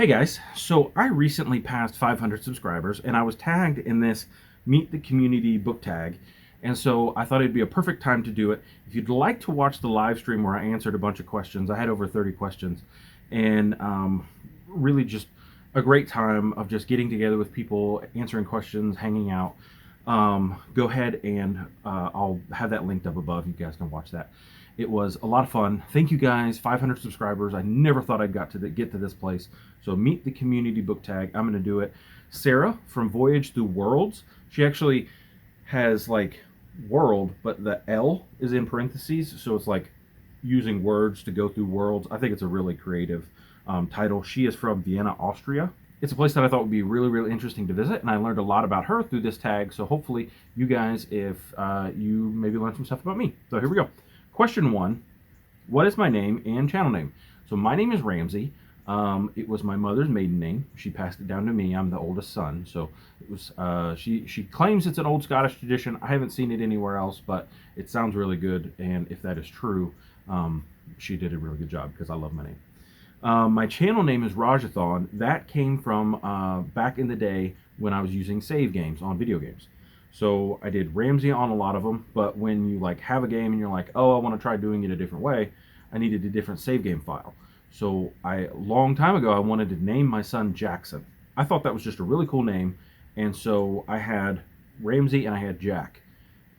Hey guys, so I recently passed 500 subscribers and I was tagged in this Meet the Community book tag. And so I thought it'd be a perfect time to do it. If you'd like to watch the live stream where I answered a bunch of questions, I had over 30 questions, and really just a great time of just getting together with people, answering questions, hanging out. Go ahead and I'll have that linked up above. You guys can watch that. It was a lot of fun. Thank you guys. 500 subscribers. I never thought I'd get to this place. So meet the community book tag. I'm going to do it. Sarah from Voyage Through Worlds. She actually has like world, but the L is in parentheses. So it's like using words to go through worlds. I think it's a really creative title. She is from Vienna, Austria. It's a place that I thought would be really, really interesting to visit, and I learned a lot about her through this tag. So hopefully you guys, if you maybe learn some stuff about me. So here we go. Question 1, what is my name and channel name? So my name is Ramsey. It was my mother's maiden name. She passed it down to me. I'm the oldest son. So it was. She claims it's an old Scottish tradition. I haven't seen it anywhere else, but it sounds really good. And if that is true, she did a really good job because I love my name. My channel name is Rajathon. That came from back in the day when I was using save games on video games. So I did Ramsey on a lot of them, but when you like have a game and you're like, oh, I want to try doing it a different way, I needed a different save game file. So a long time ago, I wanted to name my son Jackson. I thought that was just a really cool name, and so I had Ramsey and I had Jack.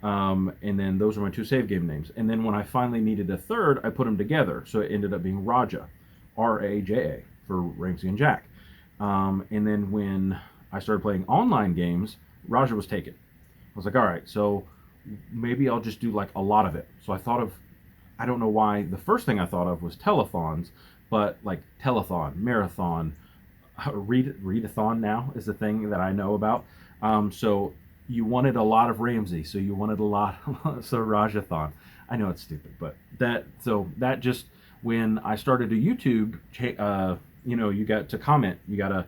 And then those are my two save game names. And then when I finally needed a third, I put them together. So it ended up being Raja, Raja, for Ramsey and Jack. And then when I started playing online games, Raja was taken. I was like, all right, so maybe I'll just do like a lot of it. So I thought of, I don't know why, the first thing I thought of was telethons, but like telethon, marathon, readathon now is the thing that I know about. So you wanted a lot of Ramsey, so you wanted a lot, so Rajathon. I know it's stupid, but that just, when I started a YouTube, you got to comment, you gotta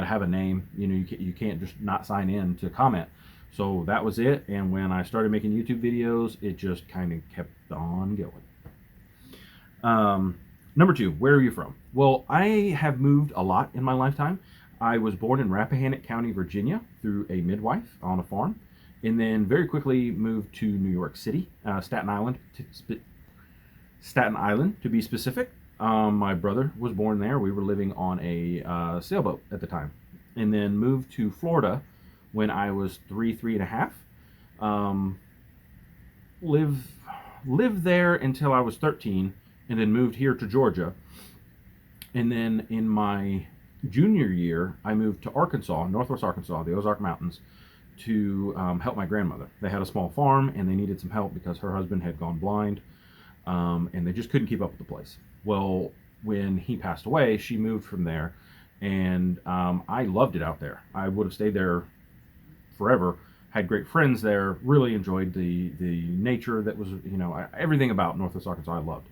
have a name, you can't just not sign in to comment. So that was it, and when I started making YouTube videos, it just kind of kept on going. Number 2, where are you from? Well, I have moved a lot in my lifetime. I was born in Rappahannock County, Virginia, through a midwife on a farm, and then very quickly moved to New York City, Staten Island, to be specific. My brother was born there. We were living on a sailboat at the time, and then moved to Florida when I was three and a half. Lived there until I was 13, and then moved here to Georgia. And then in my junior year, I moved to Arkansas, Northwest Arkansas, the Ozark Mountains, to help my grandmother. They had a small farm, and they needed some help because her husband had gone blind, and they just couldn't keep up with the place. Well, when he passed away, she moved from there, and I loved it out there. I would have stayed there forever. Had great friends there. Really enjoyed the nature that was, everything about Northwest Arkansas I loved.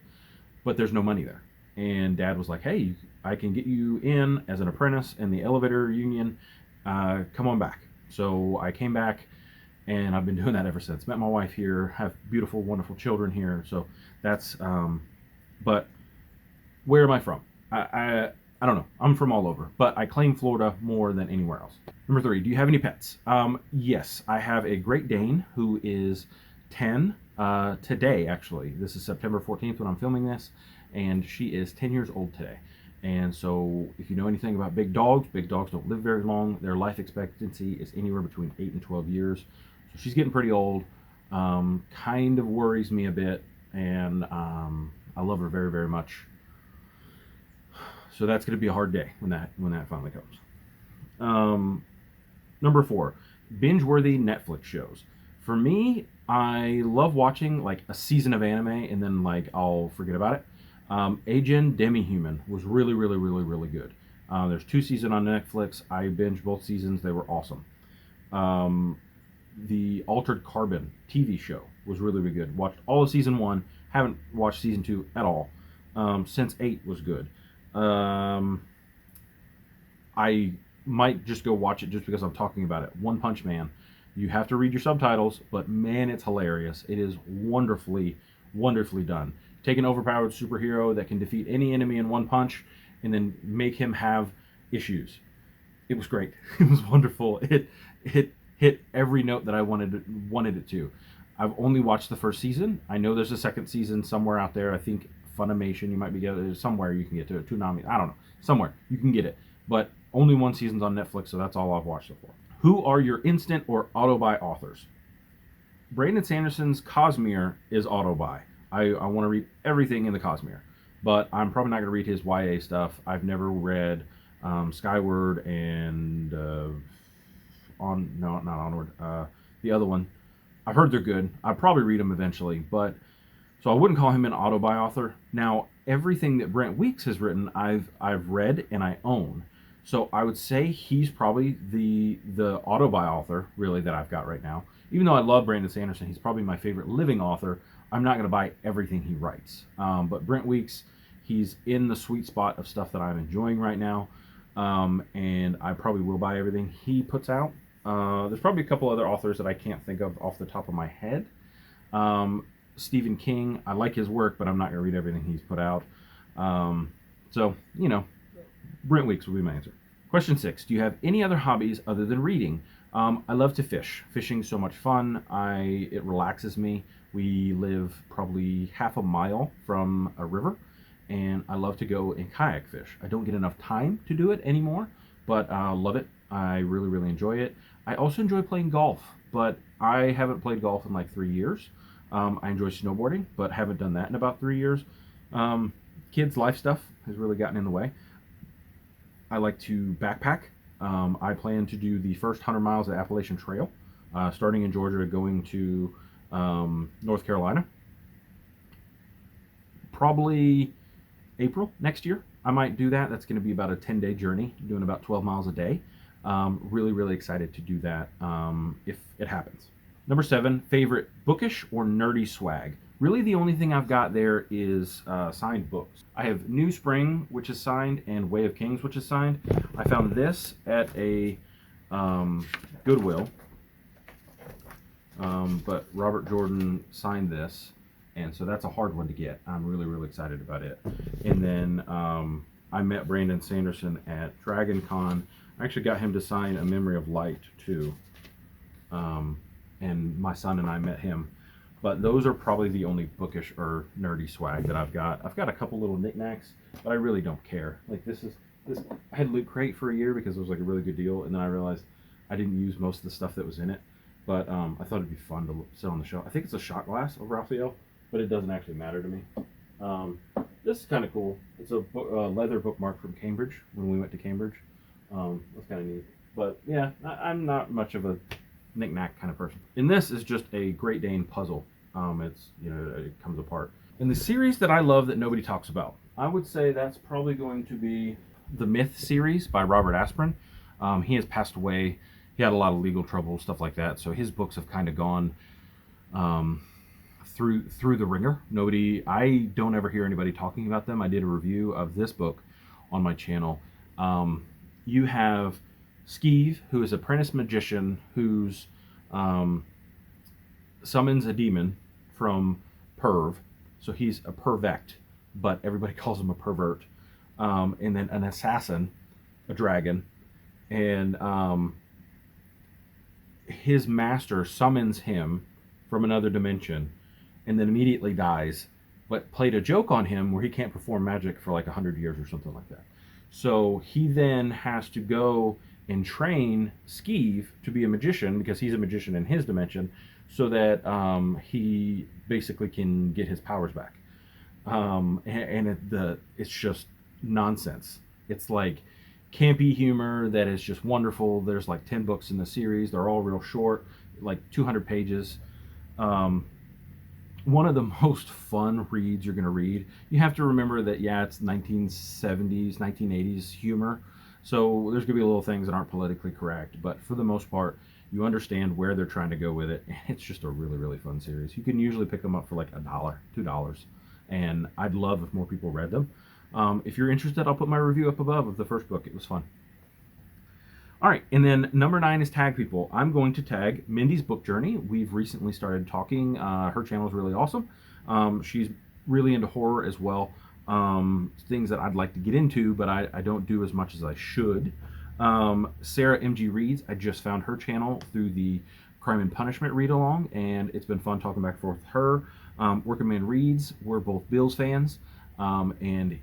But there's no money there. And Dad was like, hey, I can get you in as an apprentice in the elevator union. Come on back. So I came back, and I've been doing that ever since. Met my wife here, have beautiful, wonderful children here. So that's, but where am I from? I don't know. I'm from all over, but I claim Florida more than anywhere else. Number 3, do you have any pets? Yes, I have a Great Dane who is 10 today, actually. This is September 14th when I'm filming this, and she is 10 years old today. And so if you know anything about big dogs don't live very long. Their life expectancy is anywhere between 8 and 12 years. So she's getting pretty old. Kind of worries me a bit, and I love her very, very much. So that's going to be a hard day when that finally comes. Number 4, binge-worthy Netflix shows. For me, I love watching like a season of anime and then like I'll forget about it. Agent Demi-Human was really, really, really, really good. There's 2 seasons on Netflix. I binged both seasons. They were awesome. The Altered Carbon TV show was really, really good. Watched all of season 1. Haven't watched season 2 at all. Since 8 was good. I might just go watch it just because I'm talking about it. One Punch Man. You have to read your subtitles, but man, it's hilarious. It is wonderfully, wonderfully done. Take an overpowered superhero that can defeat any enemy in one punch, and then make him have issues. It was great. It was wonderful. It hit every note that I wanted it to. I've only watched the first season. I know there's a second season somewhere out there. I think Funimation, you might be getting somewhere you can get to it. Toonami, I don't know. Somewhere you can get it. But only one season's on Netflix, so that's all I've watched so far. Who are your instant or auto-buy authors? Brandon Sanderson's Cosmere is auto-buy. I want to read everything in the Cosmere, but I'm probably not going to read his YA stuff. I've never read Skyward and not Onward. The other one. I've heard they're good. I'll probably read them eventually, but so I wouldn't call him an auto-buy author. Now, everything that Brent Weeks has written, I've read and I own. So I would say he's probably the auto-buy author, really, that I've got right now. Even though I love Brandon Sanderson, he's probably my favorite living author. I'm not going to buy everything he writes. But Brent Weeks, he's in the sweet spot of stuff that I'm enjoying right now. And I probably will buy everything he puts out. There's probably a couple other authors that I can't think of off the top of my head. Stephen King, I like his work, but I'm not going to read everything he's put out. So, Brent Weeks will be my answer. Question 6. Do you have any other hobbies other than reading? I love to fish. Fishing's so much fun. It relaxes me. We live probably half a mile from a river, and I love to go and kayak fish. I don't get enough time to do it anymore, but I love it. I really, really enjoy it. I also enjoy playing golf, but I haven't played golf in like 3 years. I enjoy snowboarding, but haven't done that in about 3 years. Kids' life stuff has really gotten in the way. I like to backpack. I plan to do the first 100 miles of the Appalachian Trail, starting in Georgia, going to North Carolina. Probably April next year, I might do that. That's going to be about a 10-day journey, doing about 12 miles a day. Really, really excited to do that if it happens. Number 7, favorite bookish or nerdy swag? Really, the only thing I've got there is signed books. I have New Spring, which is signed, and Way of Kings, which is signed. I found this at a Goodwill, but Robert Jordan signed this, and so that's a hard one to get. I'm really, really excited about it. And then I met Brandon Sanderson at Dragon Con. I actually got him to sign A Memory of Light, too. And my son and I met him. But those are probably the only bookish or nerdy swag that I've got. I've got a couple little knickknacks, but I really don't care. Like this. I had Loot Crate for a year because it was like a really good deal, and then I realized I didn't use most of the stuff that was in it. But I thought it'd be fun to sit on the shelf. I think it's a shot glass of Raphael, but it doesn't actually matter to me. This is kind of cool. It's a leather bookmark from Cambridge when we went to Cambridge. That's kind of neat. But yeah, I'm not much of a knick-knack kind of person. And this is just a Great Dane puzzle. It comes apart. And the series that I love that nobody talks about, I would say that's probably going to be the Myth series by Robert Asprin. He has passed away. He had a lot of legal trouble, stuff like that. So his books have kind of gone through the ringer. I don't ever hear anybody talking about them. I did a review of this book on my channel. You have Skeeve, who is an apprentice magician who's summons a demon from Perv. So he's a pervect, but everybody calls him a pervert. And then an assassin, a dragon. And his master summons him from another dimension and then immediately dies, but played a joke on him where he can't perform magic for like 100 years or something like that. So he then has to go and train Skeeve to be a magician because he's a magician in his dimension, so that he basically can get his powers back. It's just nonsense. It's like campy humor that is just wonderful. There's like 10 books in the series. They're all real short, like 200 pages. One of the most fun reads you're going to read. You have to remember that, it's 1970s, 1980s humor. So there's going to be little things that aren't politically correct. But for the most part, you understand where they're trying to go with it. It's just a really, really fun series. You can usually pick them up for like $1, $2. And I'd love if more people read them. If you're interested, I'll put my review up above of the first book. It was fun. All right, and then number 9 is tag people. I'm going to tag Mindy's book journey. We've recently started talking. Her channel is really awesome. She's really into horror as well. things that I'd like to get into, but I don't do as much as I should. Sarah MG Reads, I just found her channel through the Crime and Punishment read along, and it's been fun talking back and forth with her. Working Man Reads, we're both Bills fans, and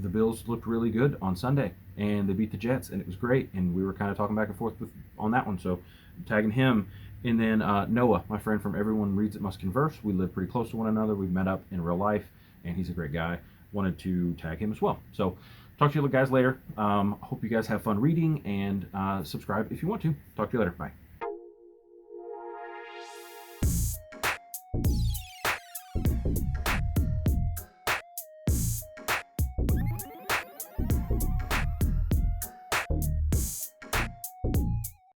the Bills looked really good on Sunday, and they beat the Jets, and it was great. And we were kind of talking back and forth on that one, so I'm tagging him. And then Noah, my friend from Everyone Reads It Must Converse, we live pretty close to one another. We've met up in real life, and he's a great guy. Wanted to tag him as well. So talk to you guys later. Hope you guys have fun reading, and subscribe if you want to. Talk to you later. Bye.